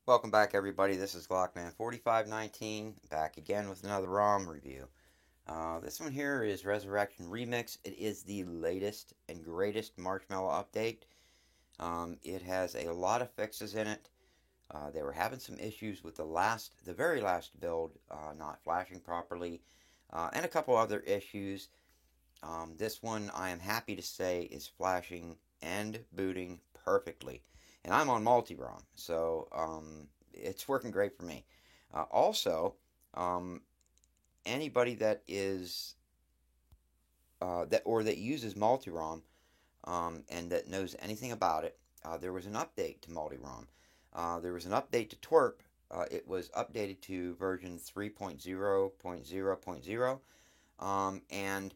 Welcome back, everybody. This is Glockman4519 back again with another ROM review. This one here is Resurrection Remix. It is the latest and greatest Marshmallow update. It has a lot of fixes in it. They were having some issues with the very last build, not flashing properly, and a couple other issues. This one, I am happy to say, is flashing and booting perfectly. And I'm on multi-ROM, so it's working great for me. Also, um, anybody that is that uses multi-ROM and that knows anything about it, there was an update to multi-ROM. There was an update to Twerp. It was updated to version 3.0.0.0, and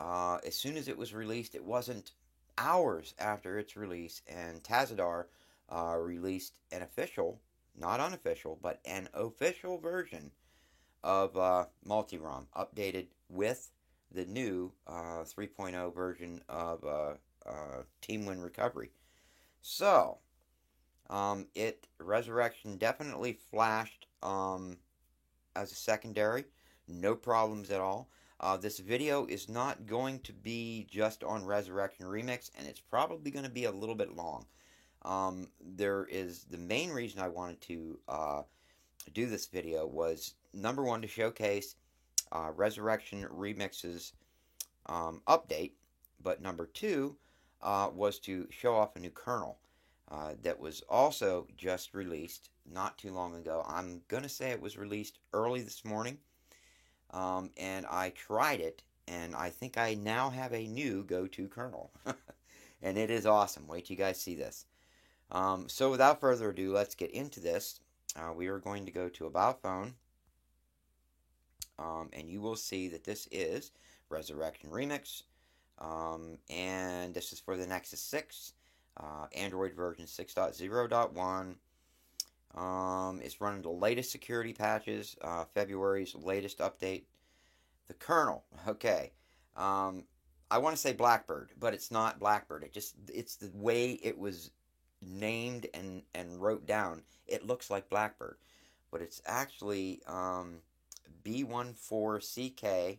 as soon as it was released, it wasn't hours after its release, and Tazadar released an official, not unofficial, but an official version of Multi-ROM, updated with the new 3.0 version of Team Win Recovery. So, Resurrection definitely flashed as a secondary, no problems at all. This video is not going to be just on Resurrection Remix, and it's probably going to be a little bit long. There is the main reason I wanted to do this video was number one to showcase Resurrection Remix's update, but number two was to show off a new kernel that was also just released not too long ago. I'm going to say it was released early this morning, and I tried it, and I think I now have a new go-to kernel. And it is awesome. Wait till you guys see this. So without further ado, let's get into this. We are going to go to About Phone, and you will see that this is Resurrection Remix, and this is for the Nexus 6, Android version 6.0.1. It's running the latest security patches, February's latest update. The kernel, okay. I want to say Blackbird, but it's not Blackbird. It's the way it was named and wrote down. It looks like Blackbird, but it's actually B14CK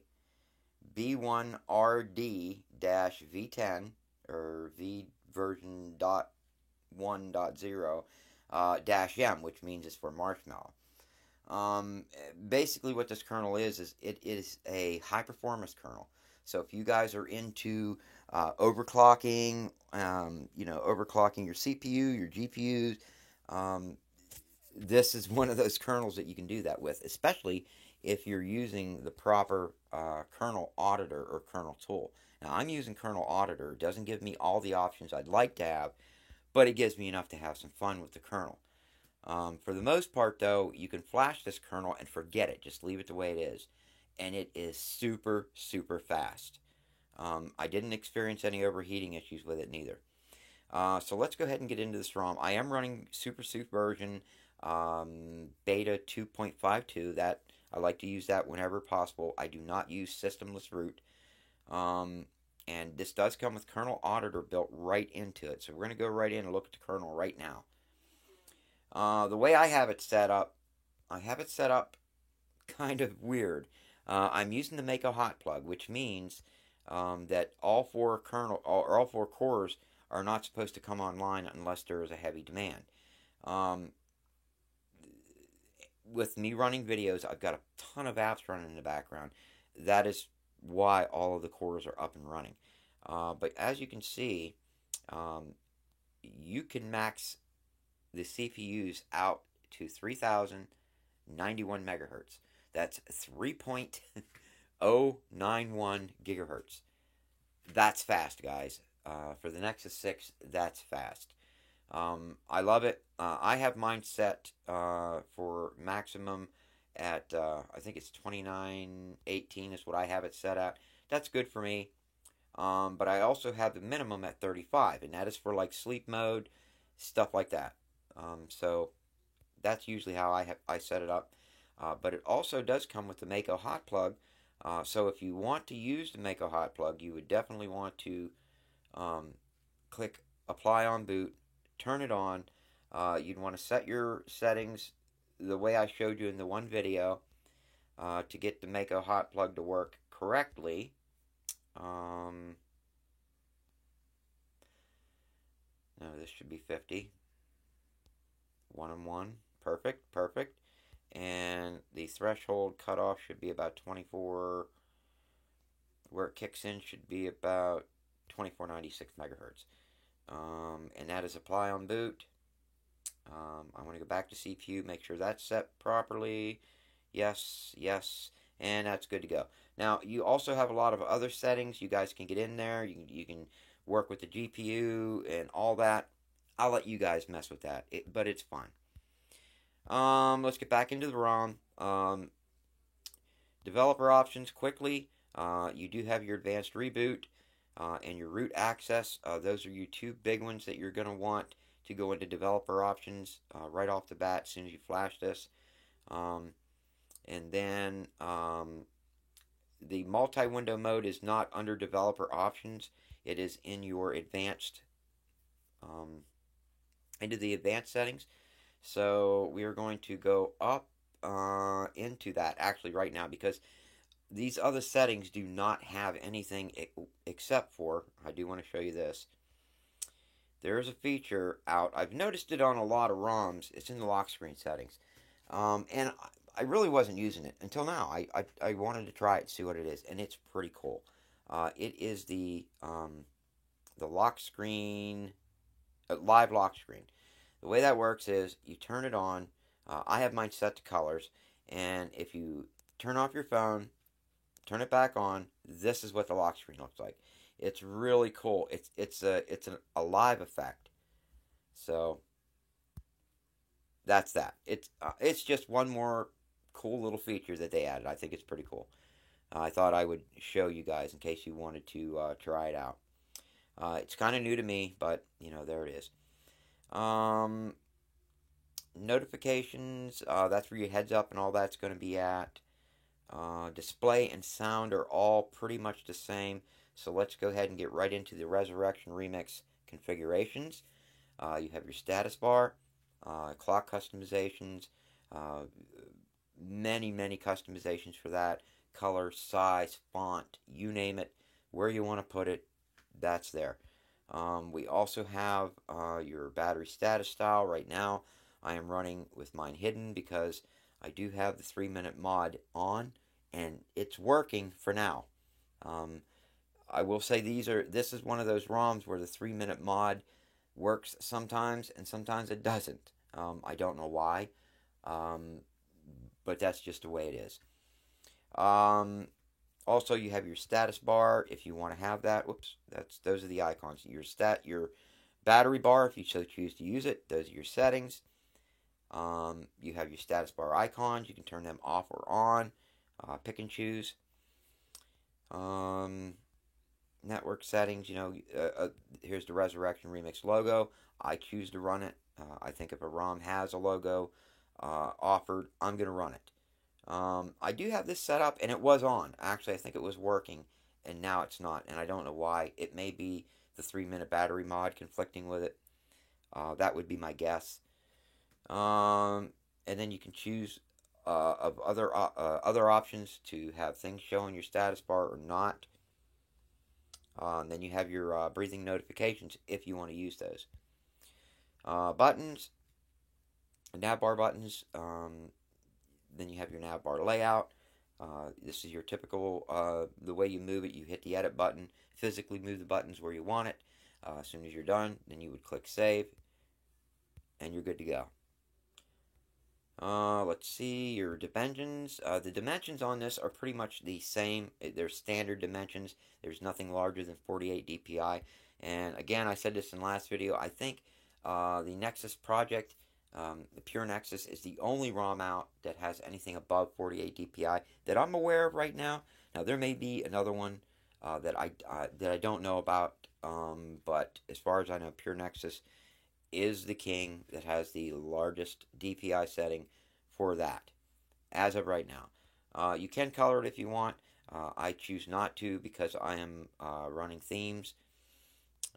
B1RD-V10 or V version dot 1.0 dash M, which means it's for Marshmallow. Basically, what this kernel is it is a high performance kernel. So if you guys are into overclocking, overclocking your CPU, your GPUs, this is one of those kernels that you can do that with, especially if you're using the proper kernel auditor or kernel tool. Now, I'm using kernel auditor. It doesn't give me all the options I'd like to have, but it gives me enough to have some fun with the kernel. For the most part, though, you can flash this kernel and forget it. Just leave it the way it is. And it is super, super fast. I didn't experience any overheating issues with it neither. So let's go ahead and get into this ROM. I am running SuperSUIT version beta 2.52. That I like to use that whenever possible. I do not use systemless root. And this does come with kernel auditor built right into it. So we're going to go right in and look at the kernel right now. The way I have it set up, kind of weird. I'm using the Mako hot plug, which means that all four cores are not supposed to come online unless there is a heavy demand. Um, with me running videos, I've got a ton of apps running in the background. That is why all of the cores are up and running. But as you can see, um, you can max the CPUs out to 3091 megahertz. That's 3.091 gigahertz. That's fast, guys. For the Nexus 6, that's fast. I love it. I have mine set for maximum at, I think it's 2918 is what I have it set at. That's good for me. But I also have the minimum at 35, and that is for like sleep mode, stuff like that. So that's usually how I set it up. But it also does come with the Mako hot plug. So if you want to use the Mako hot plug, you would definitely want to click apply on boot, turn it on. You'd want to set your settings the way I showed you in the one video to get the Mako hot plug to work correctly. No, this should be 50. 1 and 1. Perfect, perfect. And the threshold cutoff should be about 24. Where it kicks in should be about 2496 megahertz. And that is apply on boot. I want to go back to CPU, make sure that's set properly. Yes, yes, and that's good to go. Now, you also have a lot of other settings. You guys can get in there. You can work with the GPU and all that. I'll let you guys mess with that, but it's fine. Let's get back into the ROM. Developer options quickly. You do have your advanced reboot and your root access. Those are your two big ones that you're going to want to go into developer options right off the bat as soon as you flash this. And then the multi-window mode is not under developer options. It is in your advanced, into the advanced settings. So we are going to go up into that actually right now because these other settings do not have anything except for, I do want to show you this. There is a feature out. I've noticed it on a lot of ROMs. It's in the lock screen settings. And I really wasn't using it until now. I wanted to try it, see what it is, and it's pretty cool. It is the lock screen, live lock screen. The way that works is you turn it on. I have mine set to colors, and if you turn off your phone, turn it back on, this is what the lock screen looks like. It's really cool. It's a live effect. So that's that. It's just one more cool little feature that they added. I think it's pretty cool. I thought I would show you guys in case you wanted to try it out. It's kind of new to me, but you know, there it is. Notifications. That's where your heads up and all that's going to be at. Display and sound are all pretty much the same. So let's go ahead and get right into the Resurrection Remix configurations. You have your status bar, clock customizations, many customizations for that. Color, size, font, you name it, where you want to put it, that's there. We also have your battery status style. Right now I am running with mine hidden because I do have the 3-minute mod on and it's working for now. I will say this is one of those ROMs where the 3-minute mod works sometimes and sometimes it doesn't. I don't know why, but that's just the way it is. Also, you have your status bar if you want to have that. Whoops, those are the icons. Your battery bar if you so choose to use it. Those are your settings. You have your status bar icons. You can turn them off or on. Pick and choose. Network settings. You know, here's the Resurrection Remix logo. I choose to run it. I think if a ROM has a logo offered, I'm going to run it. I do have this set up, and it was on. Actually, I think it was working, and now it's not, and I don't know why. It may be the 3-minute battery mod conflicting with it. That would be my guess. And then you can choose of other options to have things show in your status bar or not. Then you have your breathing notifications if you want to use those. Buttons, nav bar buttons. Then you have your nav bar layout. This is your typical, the way you move it. You hit the edit button, physically move the buttons where you want it. As soon as you're done, then you would click save, and you're good to go. Let's see, your dimensions. The dimensions on this are pretty much the same. They're standard dimensions. There's nothing larger than 48 dpi. And again, I said this in the last video, I think the Nexus project, the Pure Nexus, is the only ROM out that has anything above 48 dpi that I'm aware of right now. Now, there may be another one that I don't know about, but as far as I know, Pure Nexus is the king that has the largest DPI setting for that, as of right now. You can color it if you want. I choose not to because I am running themes,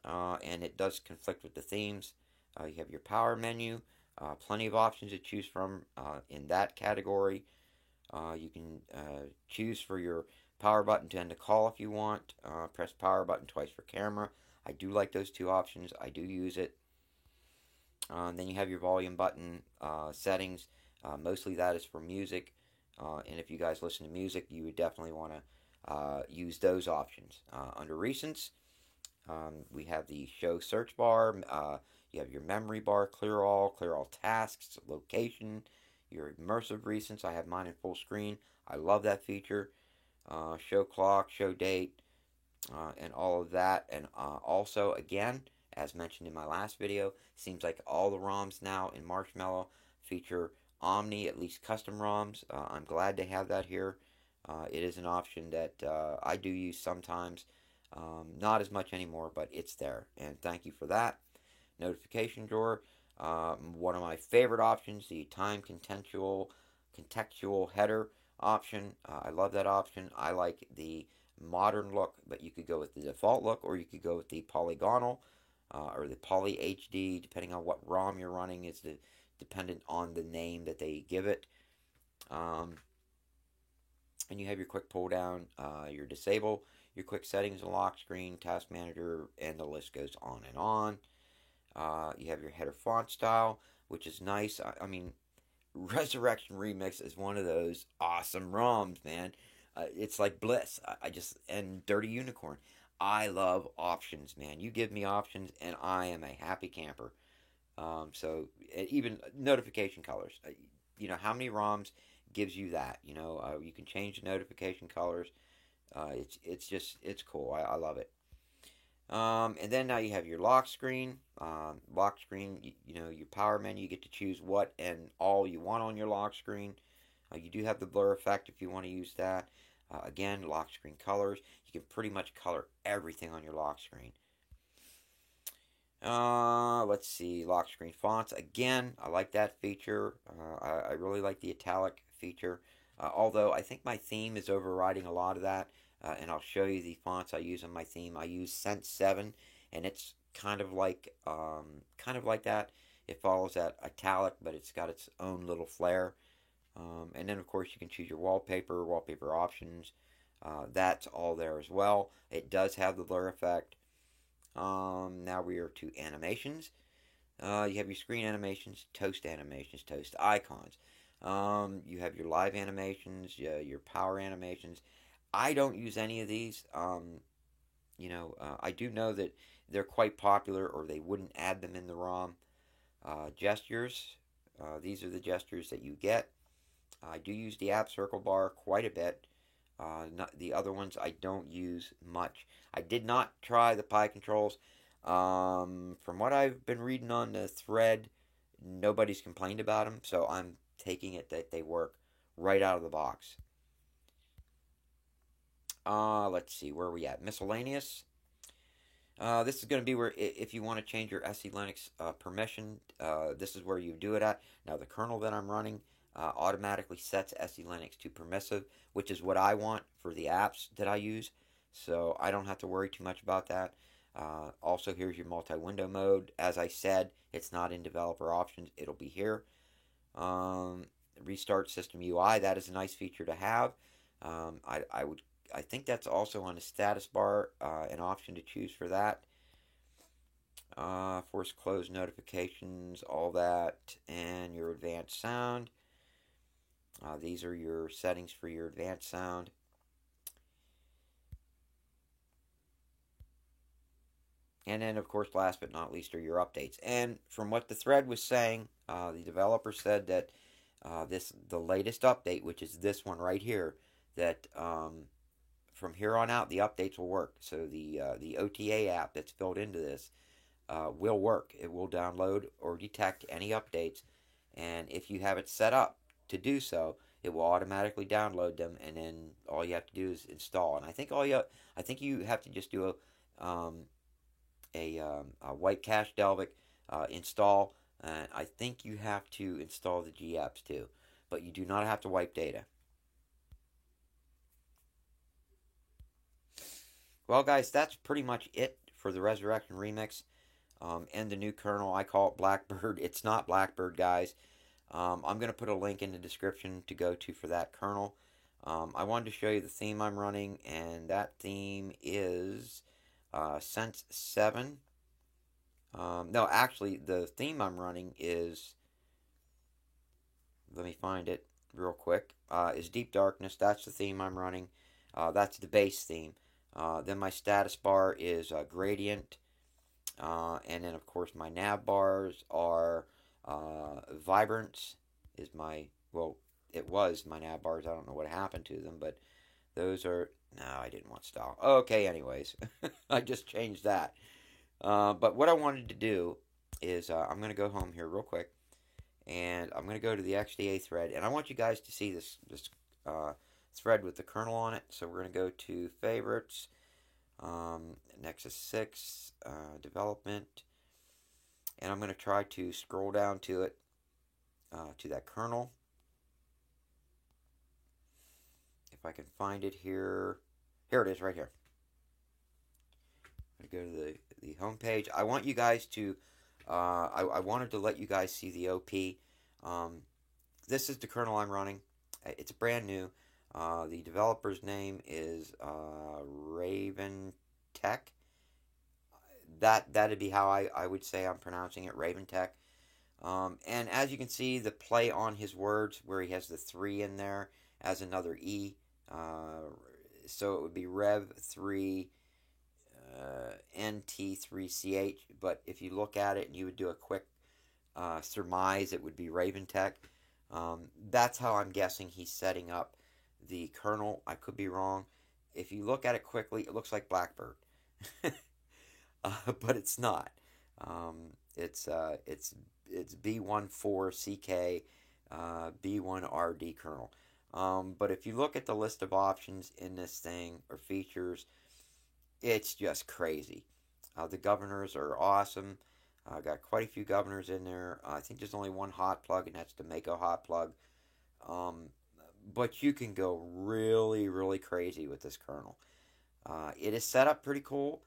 and it does conflict with the themes. You have your power menu. Plenty of options to choose from in that category. You can choose for your power button to end a call if you want. Press power button twice for camera. I do like those two options. I do use it. Then you have your volume button settings. Mostly that is for music. And if you guys listen to music, you would definitely want to use those options. Under recents, we have the show search bar. You have your memory bar, clear all tasks, location, your immersive recents. I have mine in full screen. I love that feature. Show clock, show date, and all of that. And also, again, as mentioned in my last video, seems like all the ROMs now in Marshmallow feature Omni, at least custom ROMs. I'm glad to have that here. It is an option that I do use sometimes. Not as much anymore, but it's there. And thank you for that. Notification drawer. One of my favorite options, the time contextual header option. I love that option. I like the modern look, but you could go with the default look, or you could go with the polygonal or the poly HD, depending on what ROM you're running. Is dependent on the name that they give it. And you have your quick pull down, your disable, your quick settings and lock screen, task manager, and the list goes on and on. You have your header font style, which is nice. I mean, Resurrection Remix is one of those awesome ROMs, man. It's like bliss. I just and Dirty Unicorn. I love options, man. You give me options, and I am a happy camper. So even notification colors. You know how many ROMs gives you that? You know you can change the notification colors. It's cool. I love it. And then now you have your lock screen. Lock screen, you know, your power menu, you get to choose what and all you want on your lock screen. You do have the blur effect if you want to use that. Again, lock screen colors. You can pretty much color everything on your lock screen. Let's see, lock screen fonts. Again, I like that feature. I really like the italic feature. Although I think my theme is overriding a lot of that. And I'll show you the fonts I use on my theme. I use Sense 7, and it's kind of like that. It follows that italic, but it's got its own little flair. And then, of course, you can choose your wallpaper options. That's all there as well. It does have the blur effect. Now we are to animations. You have your screen animations, toast icons. You have your live animations, your power animations. I don't use any of these. I do know that they're quite popular, or they wouldn't add them in the ROM. Gestures. These are the gestures that you get. I do use the app circle bar quite a bit. Not, the other ones I don't use much. I did not try the Pi controls. From what I've been reading on the thread, nobody's complained about them, so I'm taking it that they work right out of the box. Let's see, where are we at? Miscellaneous. This is going to be where, if you want to change your SE Linux permission, this is where you do it at. Now, the kernel that I'm running automatically sets SE Linux to permissive, which is what I want for the apps that I use. So I don't have to worry too much about that. Also, here's your multi-window mode. As I said, it's not in developer options. It'll be here. Restart system UI. That is a nice feature to have. I think that's also on the status bar, an option to choose for that. Force close notifications, all that, and your advanced sound. These are your settings for your advanced sound. And then, of course, last but not least are your updates. And from what the thread was saying, the developer said that the latest update, which is this one right here, that from here on out the updates will work. So the OTA app that's built into this will work. It will download or detect any updates, and if you have it set up to do so, it will automatically download them, and then all you have to do is install. And I think you have to just do a white cache Dalvik install. And I think you have to install the GApps too, but you do not have to wipe data. Well, guys, that's pretty much it for the Resurrection Remix. and the new kernel. I call it Blackbird. It's not Blackbird, guys. I'm going to put a link in the description to go to for that kernel. I wanted to show you the theme I'm running, and that theme is Sense 7. No, actually, the theme I'm running is, let me find it real quick, is Deep Darkness. That's the theme I'm running. That's the base theme. Then my status bar is Gradient. And then, of course, my nav bars are Vibrance is my, well, it was my nav bars. I don't know what happened to them, but those are, no, I didn't want style. Okay, anyways, I just changed that. But what I wanted to do is I'm going to go home here real quick, and I'm going to go to the XDA thread, and I want you guys to see this thread with the kernel on it. So we're going to go to favorites, Nexus 6, development, and I'm going to try to scroll down to it, to that kernel. If I can find it here. Here it is, right here. I'm going to go to the home page. I want you guys to, I wanted to let you guys see the OP. This is the kernel I'm running. It's brand new. The developer's name is Raven Tech. That'd be how I would say I'm pronouncing it, Raven Tech. And as you can see, the play on his words, where he has the 3 in there as another E. So it would be Rev 3 NT3CH. But if you look at it and you would do a quick surmise, it would be Raven Tech. That's how I'm guessing he's setting up the kernel. I could be wrong. If you look at it quickly, it looks like Blackbird. But it's not. It's B14CK B1RD kernel. But if you look at the list of options in this thing, or features, it's just crazy. The governors are awesome. Got quite a few governors in there. I think there's only one hot plug, and that's the Mako hot plug. But you can go really, really crazy with this kernel. It is set up pretty cool.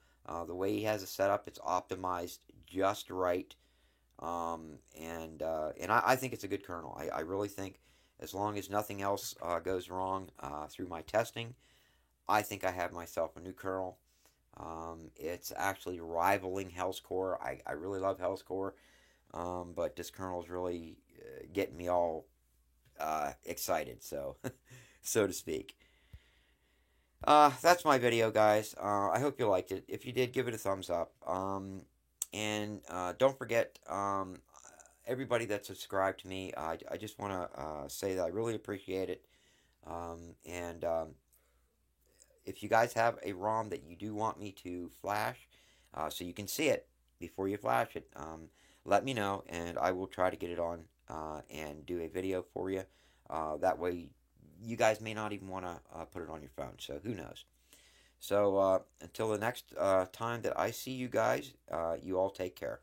The way he has it set up, it's optimized just right. And I think it's a good kernel. I really think, as long as nothing else goes wrong through my testing, I think I have myself a new kernel. It's actually rivaling Hell's Core. I really love Hell's Core, but this kernel is really getting me all excited, so so to speak. That's my video, guys. I hope you liked it. If you did, give it a thumbs up. And don't forget, everybody that subscribed to me, I just want to say that I really appreciate it. And if you guys have a ROM that you do want me to flash, so you can see it before you flash it, let me know, and I will try to get it on and do a video for you. That way, you guys may not even want to put it on your phone, so who knows. So until the next time that I see you guys, you all take care.